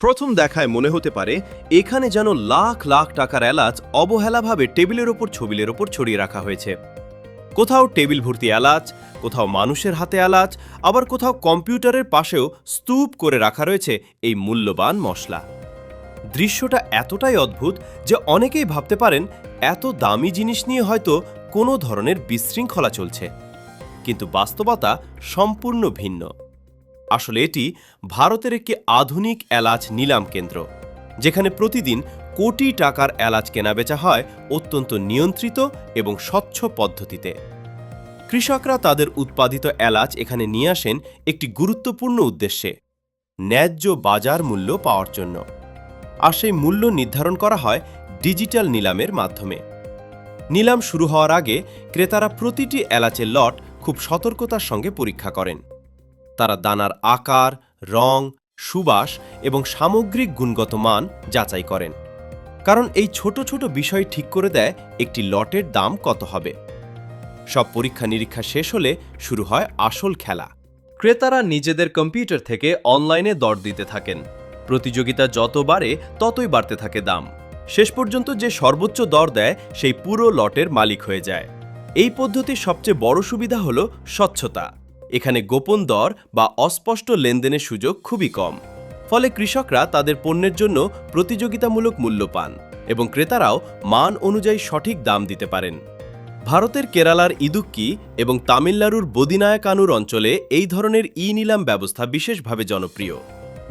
প্রথম দেখায় মনে হতে পারে এখানে যেন লাখ লাখ টাকার এলাচ অবহেলাভাবে টেবিলের ওপর ছবিলের ওপর ছড়িয়ে রাখা হয়েছে। কোথাও টেবিল ভর্তি এলাচ, কোথাও মানুষের হাতে এলাচ, আবার কোথাও কম্পিউটারের পাশেও স্তূপ করে রাখা রয়েছে এই মূল্যবান মশলা। দৃশ্যটা এতটাই অদ্ভুত যে অনেকেই ভাবতে পারেন এত দামি জিনিস নিয়ে হয়তো কোনো ধরনের বিশৃঙ্খলা চলছে, কিন্তু বাস্তবতা সম্পূর্ণ ভিন্ন। আসলে এটি ভারতের একটি আধুনিক এলাচ নিলাম কেন্দ্র, যেখানে প্রতিদিন কোটি টাকার এলাচ কেনাবেচা হয় অত্যন্ত নিয়ন্ত্রিত এবং স্বচ্ছ পদ্ধতিতে। কৃষকরা তাদের উৎপাদিত এলাচ এখানে নিয়ে আসেন একটি গুরুত্বপূর্ণ উদ্দেশ্যে, ন্যায্য বাজার মূল্য পাওয়ার জন্য। আর সেই মূল্য নির্ধারণ করা হয় ডিজিটাল নিলামের মাধ্যমে। নিলাম শুরু হওয়ার আগে ক্রেতারা প্রতিটি এলাচের লট খুব সতর্কতার সঙ্গে পরীক্ষা করেন। তারা দানার আকার, রং, সুবাস এবং সামগ্রিক গুণগত মান যাচাই করেন, কারণ এই ছোট ছোট বিষয় ঠিক করে দেয় একটি লটের দাম কত হবে। সব পরীক্ষা নিরীক্ষা শেষ হলে শুরু হয় আসল খেলা। ক্রেতারা নিজেদের কম্পিউটার থেকে অনলাইনে দর দিতে থাকেন। প্রতিযোগিতা যত বাড়ে ততই বাড়তে থাকে দাম। শেষ পর্যন্ত যে সর্বোচ্চ দর দেয় সেই পুরো লটের মালিক হয়ে যায়। এই পদ্ধতির সবচেয়ে বড় সুবিধা হল স্বচ্ছতা। এখানে গোপন দর বা অস্পষ্ট লেনদেনের সুযোগ খুবই কম। ফলে কৃষকরা তাদের পণ্যের জন্য প্রতিযোগিতামূলক মূল্য পান এবং ক্রেতারাও মান অনুযায়ী সঠিক দাম দিতে পারেন। ভারতের কেরালার ইদুক্কি এবং তামিলনাড়ুর বদিনায়াকানুর অঞ্চলে এই ধরনের ই-নিলাম ব্যবস্থা বিশেষভাবে জনপ্রিয়।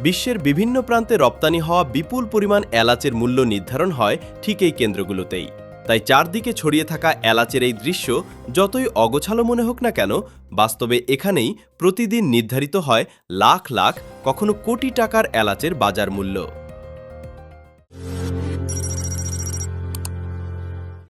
বিশ্বের বিভিন্ন প্রান্তে রপ্তানি হওয়া বিপুল পরিমাণ এলাচের মূল্য নির্ধারণ হয় ঠিক এই কেন্দ্রগুলোতেই। তাই চারদিকে ছড়িয়ে থাকা এলাচের এই দৃশ্য যতই অগোছালো মনে হোক না কেন, বাস্তবে এখানেই প্রতিদিন নির্ধারিত হয় লাখ লাখ, কখনো কোটি টাকার এলাচের বাজার মূল্য।